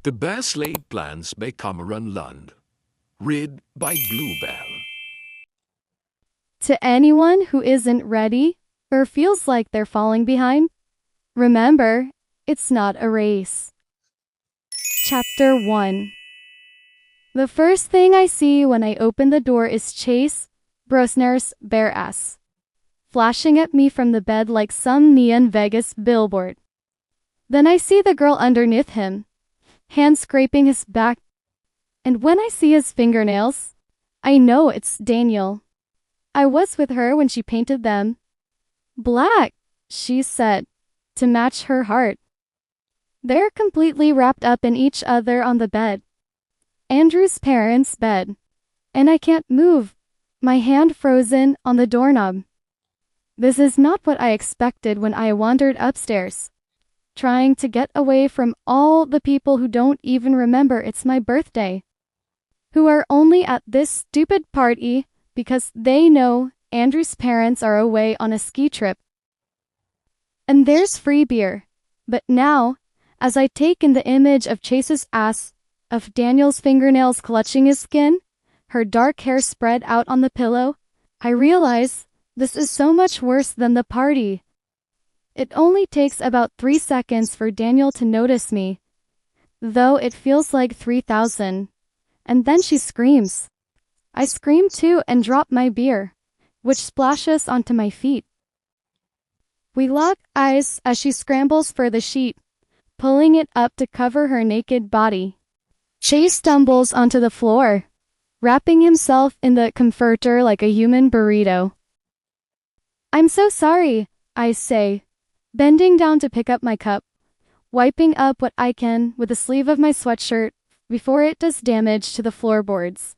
The Best Laid Plans by Cameron Lund. Read by Bluebell. To anyone who isn't ready or feels like they're falling behind, remember, it's not a race. Chapter 1. The first thing I see when I open the door is Chase Brosner's bare ass, flashing at me from the bed like some neon Vegas billboard. Then I see the girl underneath him, hand scraping his back, and when I see his fingernails, I know it's Daniel. I was with her when she painted them black, she said, to match her heart. They're completely wrapped up in each other on the bed. Andrew's parents' bed. And I can't move, my hand frozen on the doorknob. This is not what I expected when I wandered upstairs, trying to get away from all the people who don't even remember it's my birthday, who are only at this stupid party because they know Andrew's parents are away on a ski trip. And there's free beer. But now, as I take in the image of Chase's ass, of Daniel's fingernails clutching his skin, her dark hair spread out on the pillow, I realize this is so much worse than the party. It only takes about 3 seconds for Daniel to notice me, though it feels like 3,000. And then she screams. I scream too and drop my beer, which splashes onto my feet. We lock eyes as she scrambles for the sheet, pulling it up to cover her naked body. Chase stumbles onto the floor, wrapping himself in the comforter like a human burrito. I'm so sorry, I say, bending down to pick up my cup, wiping up what I can with the sleeve of my sweatshirt before it does damage to the floorboards.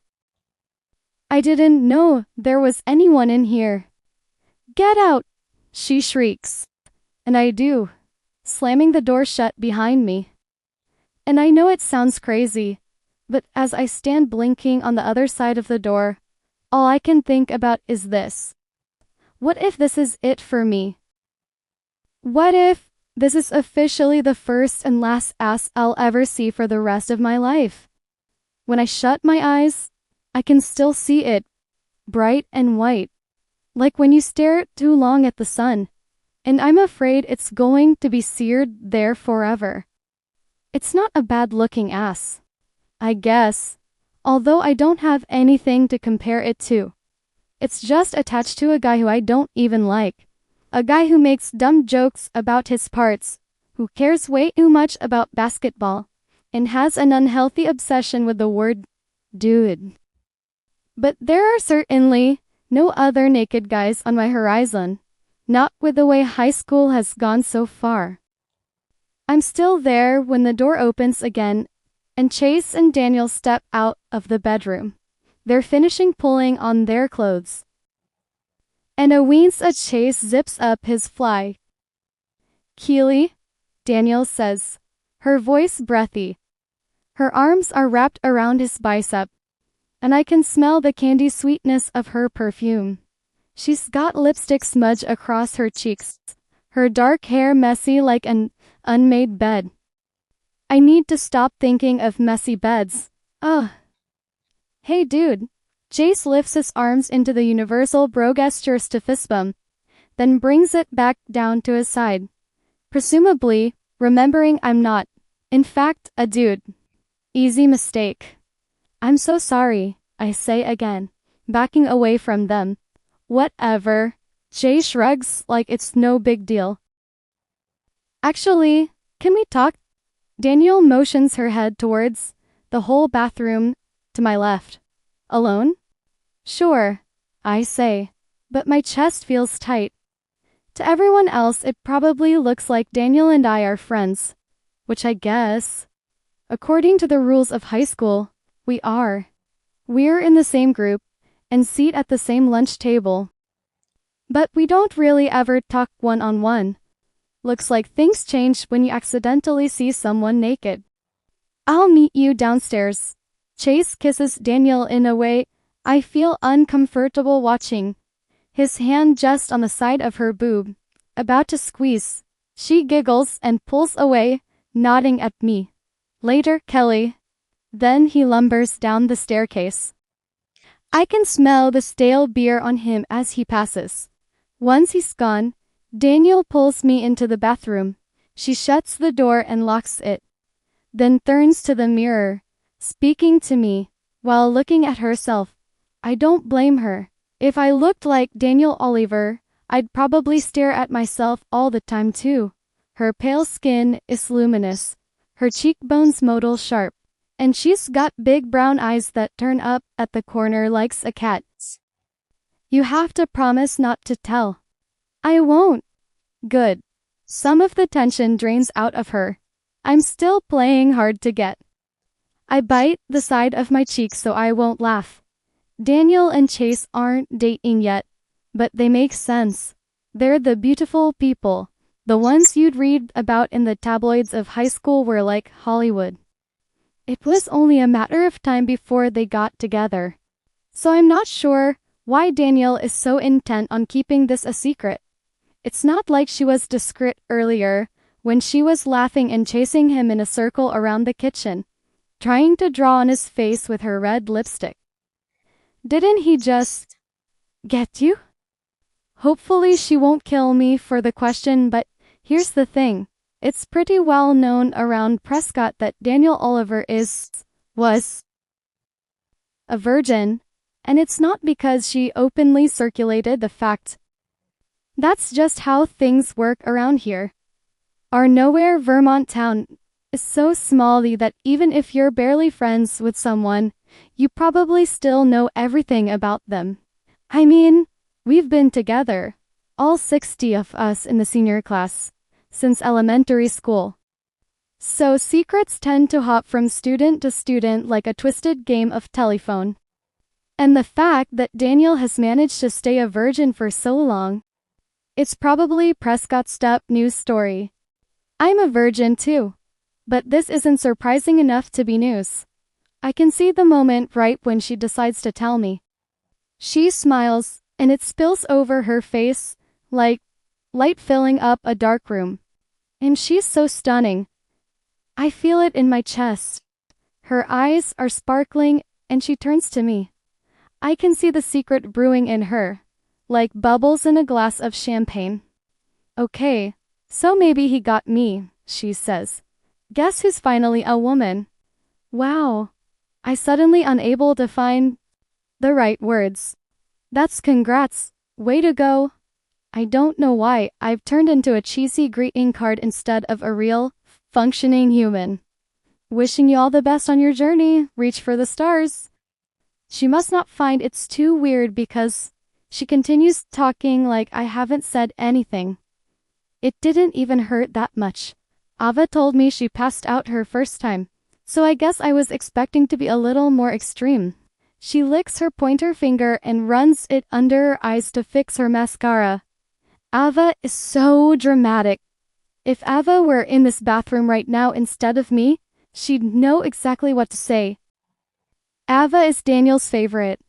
I didn't know there was anyone in here. Get out, she shrieks. And I do, slamming the door shut behind me. And I know it sounds crazy, but as I stand blinking on the other side of the door, all I can think about is this. What if this is it for me? What if this is officially the first and last ass I'll ever see for the rest of my life? When I shut my eyes, I can still see it, bright and white, like when you stare too long at the sun, and I'm afraid it's going to be seared there forever. It's not a bad-looking ass, I guess, although I don't have anything to compare it to. It's just attached to a guy who I don't even like. A guy who makes dumb jokes about his parts, who cares way too much about basketball, and has an unhealthy obsession with the word dude. But there are certainly no other naked guys on my horizon, not with the way high school has gone so far. I'm still there when the door opens again, and Chase and Daniel step out of the bedroom. They're finishing pulling on their clothes. And a wheeze at Chase zips up his fly. Keely, Daniel says, her voice breathy. Her arms are wrapped around his bicep, and I can smell the candy sweetness of her perfume. She's got lipstick smudge across her cheeks, her dark hair messy like an unmade bed. I need to stop thinking of messy beds. Ugh. Hey dude. Chase lifts his arms into the universal bro gestures to fist bump, then brings it back down to his side, presumably remembering I'm not, in fact, a dude. Easy mistake. I'm so sorry, I say again, backing away from them. Whatever. Jay shrugs like it's no big deal. Actually, can we talk? Daniel motions her head towards the whole bathroom to my left. Alone? Sure, I say, but my chest feels tight. To everyone else it probably looks like Daniel and I are friends, which I guess, according to the rules of high school, we are. We're in the same group, and seat at the same lunch table. But we don't really ever talk one-on-one. Looks like things change when you accidentally see someone naked. I'll meet you downstairs. Chase kisses Daniel in a way I feel uncomfortable watching. His hand just on the side of her boob, about to squeeze. She giggles and pulls away, nodding at me. Later, Kelly. Then he lumbers down the staircase. I can smell the stale beer on him as he passes. Once he's gone, Daniel pulls me into the bathroom. She shuts the door and locks it, then turns to the mirror, speaking to me, while looking at herself. I don't blame her. If I looked like Daniel Oliver, I'd probably stare at myself all the time too. Her pale skin is luminous, her cheekbones model sharp, and she's got big brown eyes that turn up at the corner like a cat's. You have to promise not to tell. I won't. Good. Some of the tension drains out of her. I'm still playing hard to get. I bite the side of my cheek so I won't laugh. Daniel and Chase aren't dating yet, but they make sense. They're the beautiful people. The ones you'd read about in the tabloids of high school were like Hollywood. It was only a matter of time before they got together. So I'm not sure why Danielle is so intent on keeping this a secret. It's not like she was discreet earlier, when she was laughing and chasing him in a circle around the kitchen, trying to draw on his face with her red lipstick. Didn't he just get you? Hopefully she won't kill me for the question, but here's the thing. It's pretty well known around Prescott that Daniel Oliver was a virgin, and it's not because she openly circulated the fact. That's just how things work around here. Our nowhere Vermont town is so small that even if you're barely friends with someone, you probably still know everything about them. I mean, we've been together, all 60 of us in the senior class, since elementary school. So secrets tend to hop from student to student like a twisted game of telephone. And the fact that Daniel has managed to stay a virgin for so long, it's probably Prescott's top news story. I'm a virgin too, but this isn't surprising enough to be news. I can see the moment right when she decides to tell me. She smiles, and it spills over her face, like light filling up a dark room. And she's so stunning. I feel it in my chest. Her eyes are sparkling, and she turns to me. I can see the secret brewing in her, like bubbles in a glass of champagne. Okay, so maybe he got me, she says. Guess who's finally a woman? Wow. I suddenly unable to find the right words. That's congrats. Way to go. I don't know why I've turned into a cheesy greeting card instead of a real, functioning human. Wishing you all the best on your journey. Reach for the stars. She must not find it's too weird because she continues talking like I haven't said anything. It didn't even hurt that much. Ava told me she passed out her first time, so I guess I was expecting to be a little more extreme. She licks her pointer finger and runs it under her eyes to fix her mascara. Ava is so dramatic. If Ava were in this bathroom right now instead of me, she'd know exactly what to say. Ava is Daniel's favorite.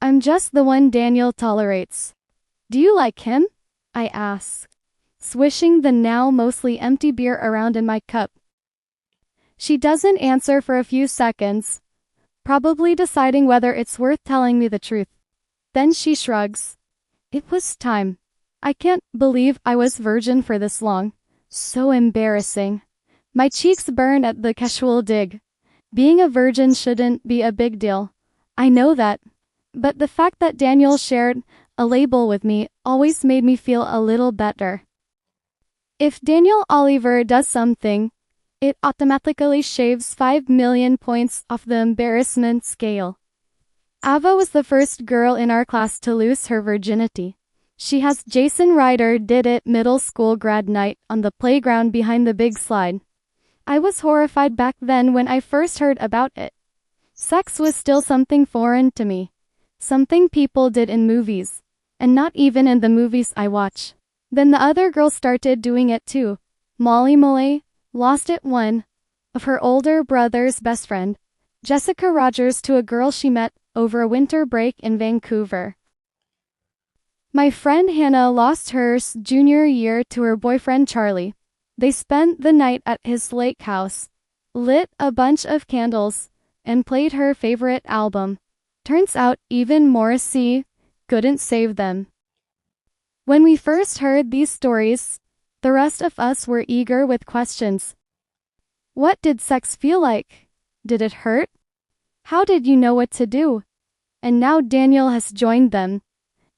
I'm just the one Daniel tolerates. Do you like him? I ask, swishing the now mostly empty beer around in my cup. She doesn't answer for a few seconds, probably deciding whether it's worth telling me the truth. Then she shrugs. It was time. I can't believe I was virgin for this long. So embarrassing. My cheeks burn at the casual dig. Being a virgin shouldn't be a big deal. I know that. But the fact that Daniel shared a label with me always made me feel a little better. If Daniel Oliver does something, it automatically shaves 5 million points off the embarrassment scale. Ava was the first girl in our class to lose her virginity. She has Jason Ryder did it middle school grad night on the playground behind the big slide. I was horrified back then when I first heard about it. Sex was still something foreign to me. Something people did in movies, and not even in the movies I watch. Then the other girls started doing it too. Molly Molay lost it one of her older brother's best friend, Jessica Rogers, to a girl she met over a winter break in Vancouver. My friend Hannah lost hers junior year to her boyfriend Charlie. They spent the night at his lake house, lit a bunch of candles, and played her favorite album. Turns out even Morrissey couldn't save them. When we first heard these stories, the rest of us were eager with questions. What did sex feel like? Did it hurt? How did you know what to do? And now Daniel has joined them.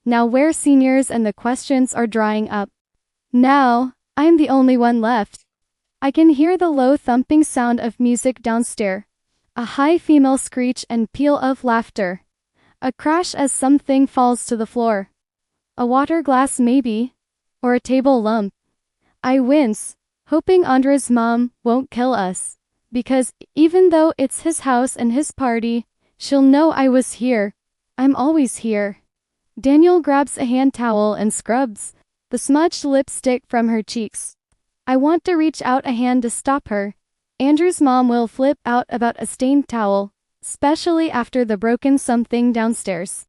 Now we're seniors and the questions are drying up. Now, I'm the only one left. I can hear the low thumping sound of music downstairs, a high female screech and peal of laughter, a crash as something falls to the floor. A water glass maybe, or a table lump. I wince, hoping Andre's mom won't kill us, because even though it's his house and his party, she'll know I was here. I'm always here. Daniel grabs a hand towel and scrubs the smudged lipstick from her cheeks. I want to reach out a hand to stop her. Andrew's mom will flip out about a stained towel, especially after the broken something downstairs.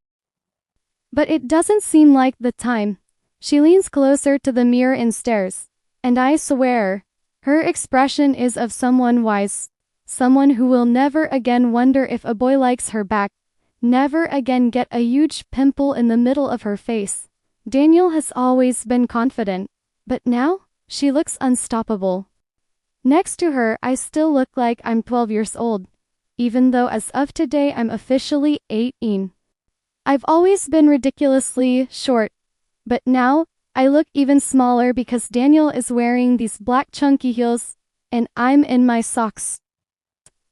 But it doesn't seem like the time. She leans closer to the mirror and stares, and I swear, her expression is of someone wise, someone who will never again wonder if a boy likes her back, never again get a huge pimple in the middle of her face. Daniel has always been confident, but now, she looks unstoppable. Next to her, I still look like I'm 12 years old, even though as of today I'm officially 18. I've always been ridiculously short, but now, I look even smaller because Daniel is wearing these black chunky heels, and I'm in my socks.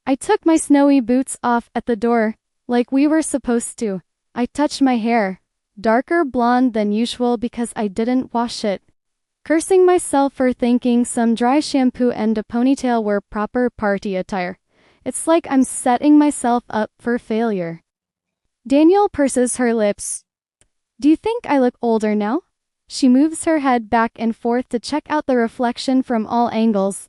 I took my snowy boots off at the door, like we were supposed to. I touched my hair, darker blonde than usual because I didn't wash it, cursing myself for thinking some dry shampoo and a ponytail were proper party attire. It's like I'm setting myself up for failure. Daniel purses her lips. Do you think I look older now? She moves her head back and forth to check out the reflection from all angles.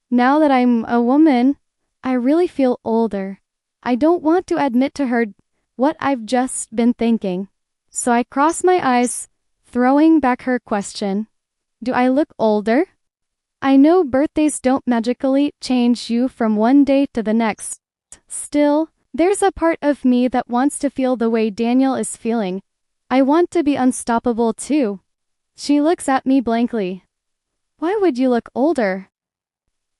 Now that I'm a woman, I really feel older. I don't want to admit to her what I've just been thinking. So I cross my eyes, throwing back her question. Do I look older? I know birthdays don't magically change you from one day to the next. Still, there's a part of me that wants to feel the way Daniel is feeling. I want to be unstoppable too. She looks at me blankly. Why would you look older?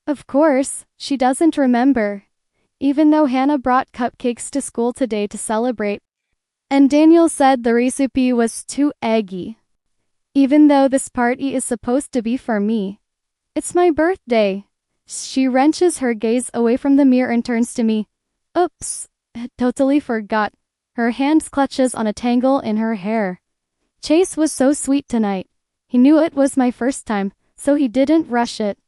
Of course, she doesn't remember. Even though Hannah brought cupcakes to school today to celebrate, and Daniel said the recipe was too eggy. Even though this party is supposed to be for me. It's my birthday. She wrenches her gaze away from the mirror and turns to me. Oops, totally forgot. Her hand clutches on a tangle in her hair. Chase was so sweet tonight. He knew it was my first time, so he didn't rush it.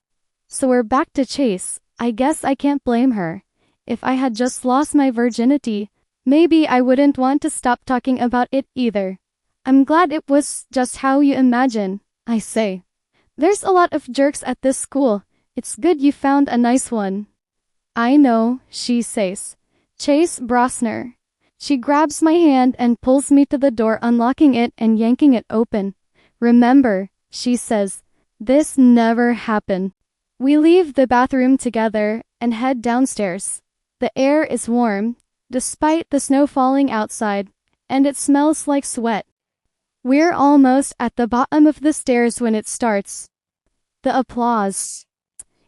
So we're back to Chase. I guess I can't blame her. If I had just lost my virginity, maybe I wouldn't want to stop talking about it either. I'm glad it was just how you imagine, I say. There's a lot of jerks at this school. It's good you found a nice one. I know, she says. Chase Brosner. She grabs my hand and pulls me to the door, unlocking it and yanking it open. Remember, she says, this never happened. We leave the bathroom together and head downstairs. The air is warm, despite the snow falling outside, and it smells like sweat. We're almost at the bottom of the stairs when it starts. The applause.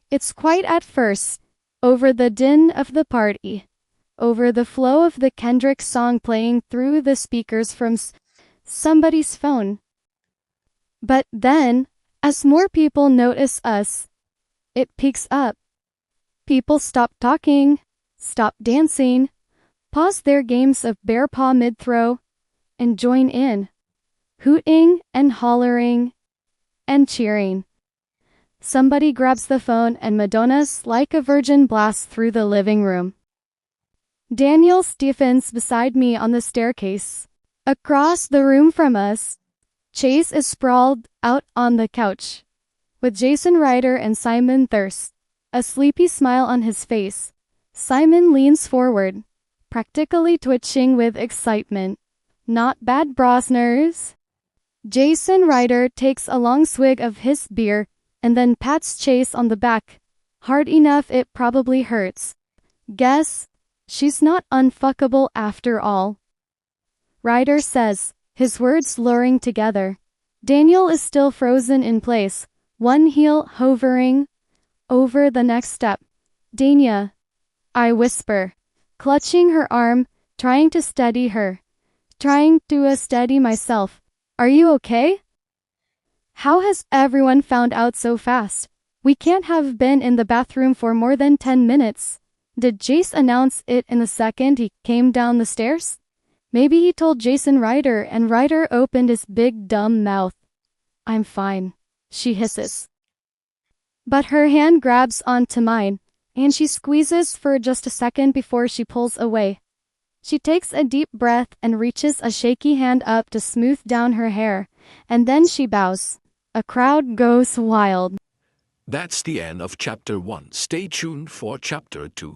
It's quiet at first, over the din of the party, over the flow of the Kendrick song playing through the speakers from somebody's phone. But then, as more people notice us, it peaks up. People stop talking, stop dancing, pause their games of bear paw mid-throw, and join in, hooting and hollering and cheering. Somebody grabs the phone and Madonna's Like a Virgin blasts through the living room. Daniel stiffens beside me on the staircase. Across the room from us, Chase is sprawled out on the couch, with Jason Ryder and Simon Thirst, a sleepy smile on his face. Simon leans forward, practically twitching with excitement. Not bad, Brosners. Jason Ryder takes a long swig of his beer and then pats Chase on the back. Hard enough it probably hurts. Guess she's not unfuckable after all. Ryder says, his words luring together. Daniel is still frozen in place, one heel hovering over the next step. Dania, I whisper, clutching her arm, trying to steady her. Trying to steady myself. Are you okay? How has everyone found out so fast? We can't have been in the bathroom for more than 10 minutes. Did Jace announce it in the second he came down the stairs? Maybe he told Jason Ryder and Ryder opened his big dumb mouth. I'm fine, she hisses. But her hand grabs onto mine, and she squeezes for just a second before she pulls away. She takes a deep breath and reaches a shaky hand up to smooth down her hair, and then she bows. A crowd goes wild. That's the end of Chapter 1. Stay tuned for Chapter 2.